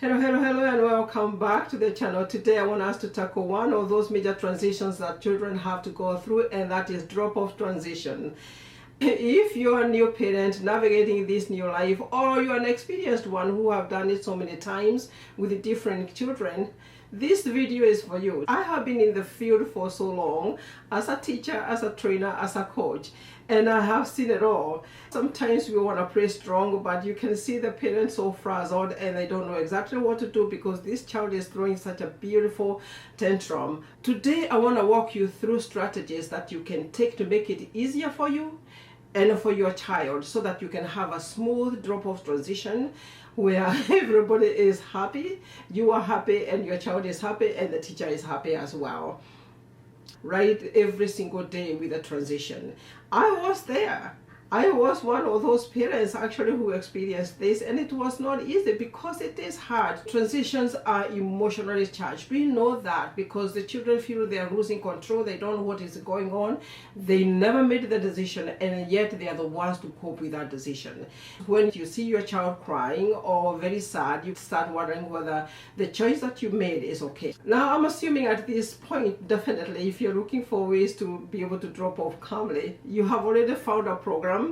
Hello, and welcome back to the channel. Today I want us to tackle one of those major transitions that children have to go through, and that is drop-off transition. If you're a new parent navigating this new life, or you're an experienced one who have done it so many times with different children, this video is for you. I have been in the field for so long as a teacher, as a trainer, as a coach, and I have seen it all. Sometimes we want to pray strong, but you can see the parents so frazzled and they don't know exactly what to do because this child is throwing such a beautiful tantrum. Today I want to walk you through strategies that you can take to make it easier for you and for your child, so that you can have a smooth drop-off transition where everybody is happy, you are happy, and your child is happy, and the teacher is happy as well. Right? Every single day with a transition. I was there. I was one of those parents actually who experienced this, and it was not easy because it is hard. Transitions are emotionally charged. We know that because the children feel they are losing control, they don't know what is going on, they never made the decision, and yet they are the ones to cope with that decision. When you see your child crying or very sad, you start wondering whether the choice that you made is okay. Now, I'm assuming at this point, definitely, if you're looking for ways to be able to drop off calmly, you have already found a program,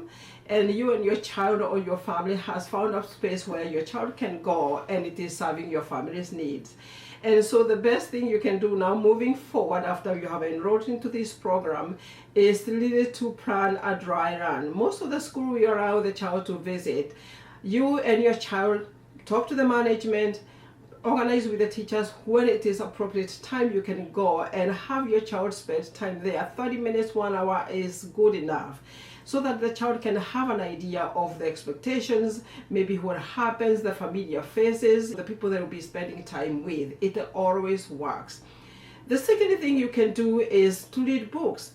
and you and your child or your family has found a space where your child can go and it is serving your family's needs. And so the best thing you can do now moving forward after you have enrolled into this program is really to plan a dry run. Most of the school will allow the child to visit. You and your child talk to the management, organize with the teachers when it is appropriate time you can go and have your child spend time there. 30 minutes, 1 hour is good enough, so that the child can have an idea of the expectations, maybe what happens, the familiar faces, the people that will be spending time with. It always works. The second thing you can do is to read books.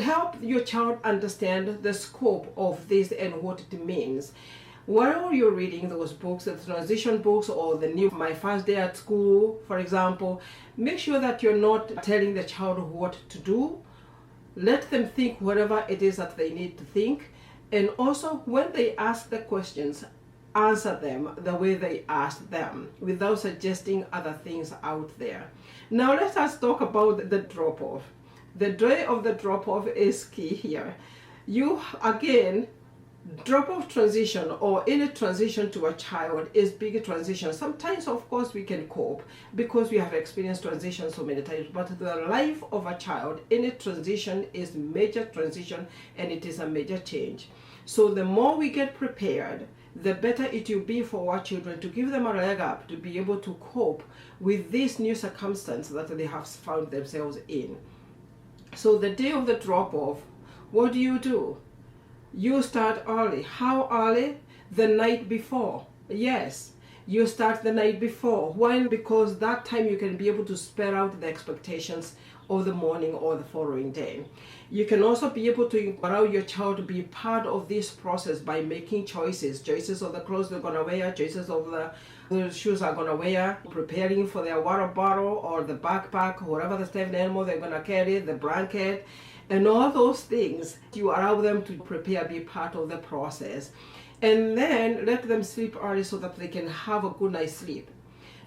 Help your child understand the scope of this and what it means. While you're reading those books, the transition books or the new My First Day at School, for example, make sure that you're not telling the child what to do. Let them think whatever it is that they need to think. And also, when they ask the questions, answer them the way they asked them without suggesting other things out there. Now, let us talk about the drop-off. The day of the drop-off is key here. You, again, drop-off transition or any transition to a child is big transition. Sometimes, of course, we can cope because we have experienced transition so many times, but the life of a child, any transition is major transition, and it is a major change. So the more we get prepared, the better it will be for our children, to give them a leg up to be able to cope with this new circumstance that they have found themselves in. So the day of the drop-off, what do? You start early. How early? The night before. Yes, you start the night before. Why? Because that time you can be able to spell out the expectations of the morning or the following day. You can also be able to allow your child to be part of this process by making choices of the clothes they're going to wear, choices of the shoes are going to wear, preparing for their water bottle or the backpack, whatever the stuffed animal they're going to carry, the blanket, and all those things. You allow them to prepare, be part of the process, and then let them sleep early so that they can have a good night's sleep.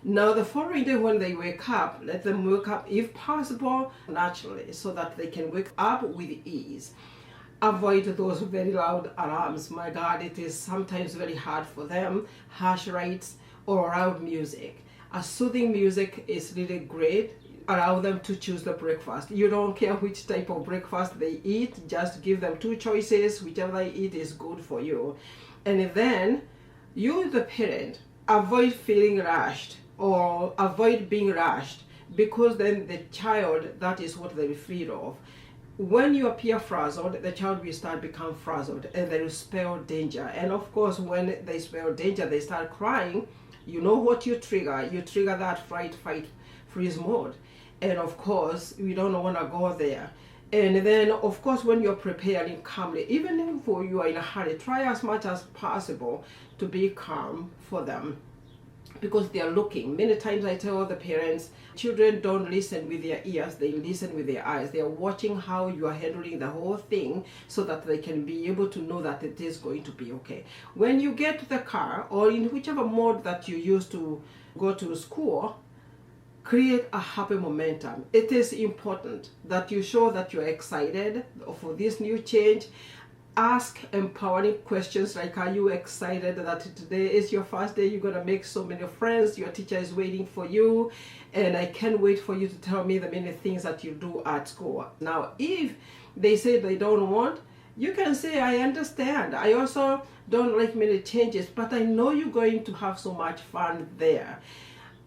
Now, the following day when they wake up, let them wake up, if possible, naturally, so that they can wake up with ease. Avoid those very loud alarms. My God, it is sometimes very hard for them. Harsh lights or loud music. A soothing music is really great. Allow them to choose the breakfast. You don't care which type of breakfast they eat, just give them two choices. Whichever they eat is good for you. And then you, the parent, avoid feeling rushed or avoid being rushed, because then the child, that is what they're afraid of. When you appear frazzled, the child will start become frazzled and they will spell danger. And of course, when they spell danger, they start crying. You know what you trigger? You trigger that fight, freeze mode. And of course, we don't want to go there. And then, of course, when you're preparing calmly, even if you are in a hurry, try as much as possible to be calm for them. because they are looking. Many times I tell the parents, children don't listen with their ears, they listen with their eyes. They are watching how you are handling the whole thing so that they can be able to know that it is going to be okay. When you get to the car, or in whichever mode that you use to go to school, create a happy momentum. It is important that you show that you're excited for this new change. Ask empowering questions like, are you excited that today is your first day? You're going to make so many friends. Your teacher is waiting for you. And I can't wait for you to tell me the many things that you do at school. Now, if they say they don't want, you can say, I understand. I also don't like many changes, but I know you're going to have so much fun there.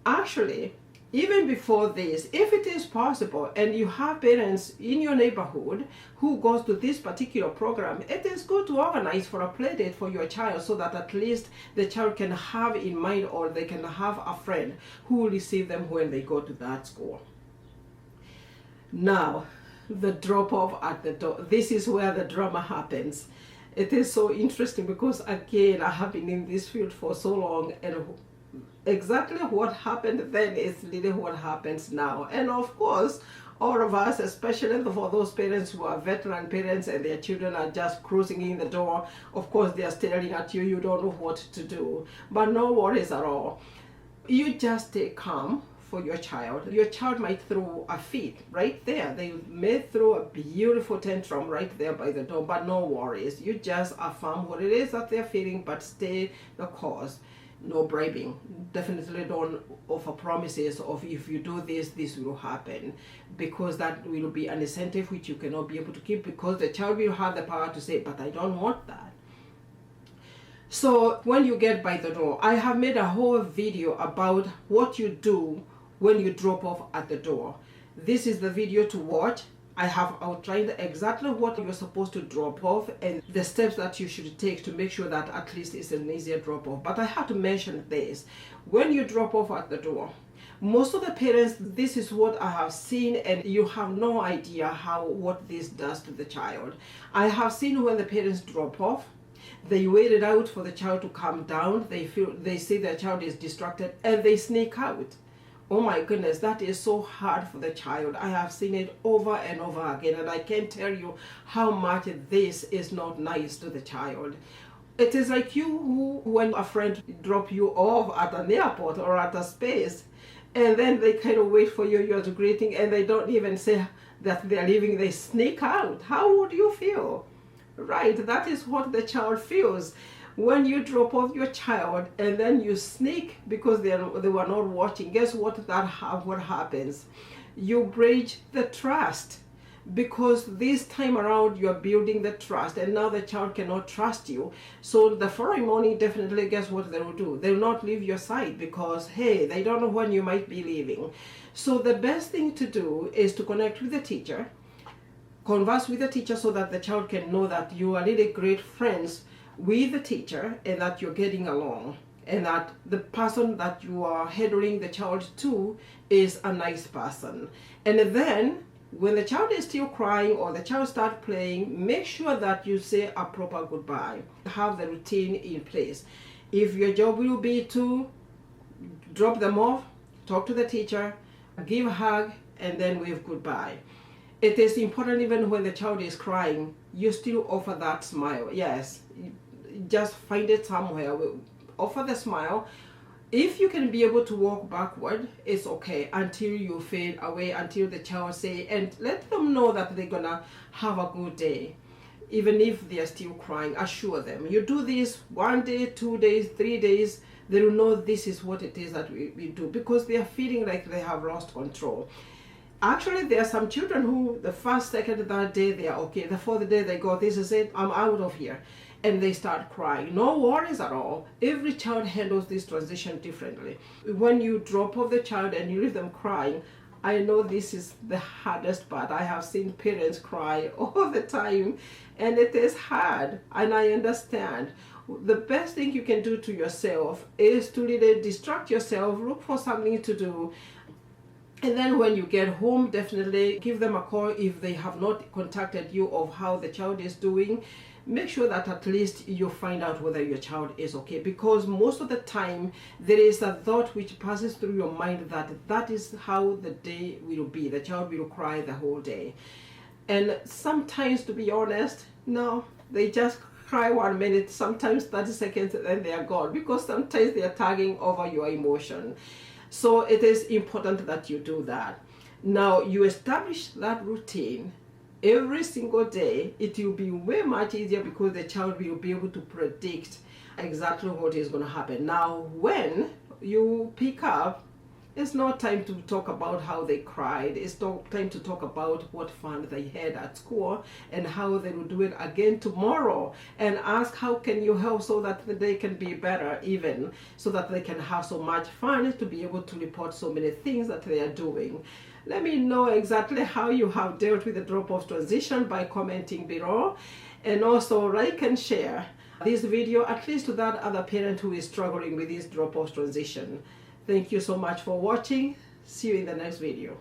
Actually, even before this, if it is possible and you have parents in your neighborhood who goes to this particular program, it is good to organize for a play date for your child so that at least the child can have in mind, or they can have a friend who will receive them when they go to that school. Now, the drop off at the door. This is where the drama happens. It is so interesting because, again, I have been in this field for so long, and exactly what happened then is really what happens now. And of course, all of us, especially for those parents who are veteran parents and their children are just cruising in the door, of course they are staring at you, you don't know what to do. But no worries at all. You just stay calm for your child. Your child might throw a fit right there. They may throw a beautiful tantrum right there by the door, but no worries. You just affirm what it is that they're feeling, but stay the course. No bribing. Definitely don't offer promises of, if you do this, this will happen, because that will be an incentive which you cannot be able to keep, because the child will have the power to say, but I don't want that. So when you get by the door, I have made a whole video about what you do when you drop off at the door. This is the video to watch. I have outlined exactly what you're supposed to drop off and the steps that you should take to make sure that at least it's an easier drop off. But I have to mention this. When you drop off at the door, most of the parents, this is what I have seen, and you have no idea what this does to the child. I have seen when the parents drop off, they wait it out for the child to calm down. They see their child is distracted and they sneak out. Oh my goodness, that is so hard for the child. I have seen it over and over again, and I can't tell you how much this is not nice to the child. It is like when a friend drop you off at an airport or at a space, and then they kind of wait for you, you're greeting, and they don't even say that they're leaving, they sneak out. How would you feel? Right, that is what the child feels. When you drop off your child and then you sneak because they were not watching, guess what what happens? You breach the trust, because this time around you're building the trust, and now the child cannot trust you. So the following morning, definitely, guess what they will do? They will not leave your side, because hey, they don't know when you might be leaving. So the best thing to do is to connect with the teacher, converse with the teacher, so that the child can know that you are really great friends with the teacher and that you're getting along, and that the person that you are handling the child to is a nice person. And then when the child is still crying or the child starts playing, make sure that you say a proper goodbye. Have the routine in place. If your job will be to drop them off, talk to the teacher, give a hug, and then wave goodbye. It is important, even when the child is crying, you still offer that smile. Yes, just find it somewhere, offer the smile. If you can be able to walk backward, it's okay, until you fade away, until the child say, and let them know that they're gonna have a good day. Even if they are still crying, assure them. You do this 1 day, 2 days, 3 days, they will know this is what it is that we do, because they are feeling like they have lost control. Actually, there are some children who the first, second, third day they are okay. The fourth day they go, this is it, I'm out of here. And they start crying. No worries at all. Every child handles this transition differently. When you drop off the child and you leave them crying, I know this is the hardest part. I have seen parents cry all the time, and it is hard, and I understand. The best thing you can do to yourself is to really distract yourself, look for something to do. And then when you get home, definitely give them a call if they have not contacted you of how the child is doing. make sure that at least you find out whether your child is okay, because most of the time there is a thought which passes through your mind that that is how the day will be. The child will cry the whole day. And sometimes, to be honest, no, they just cry 1 minute, sometimes 30 seconds, and then they are gone, because sometimes they are tagging over your emotion. So it is important that you do that. Now you establish that routine every single day. It will be way much easier, because the child will be able to predict exactly what is going to happen. Now when you pick up, it's not time to talk about how they cried. It's not time to talk about what fun they had at school and how they will do it again tomorrow, and ask how can you help so that they can be better, even so that they can have so much fun to be able to report so many things that they are doing. Let me know exactly how you have dealt with the drop-off transition by commenting below, and also like and share this video at least to that other parent who is struggling with this drop-off transition. Thank you so much for watching. See you in the next video.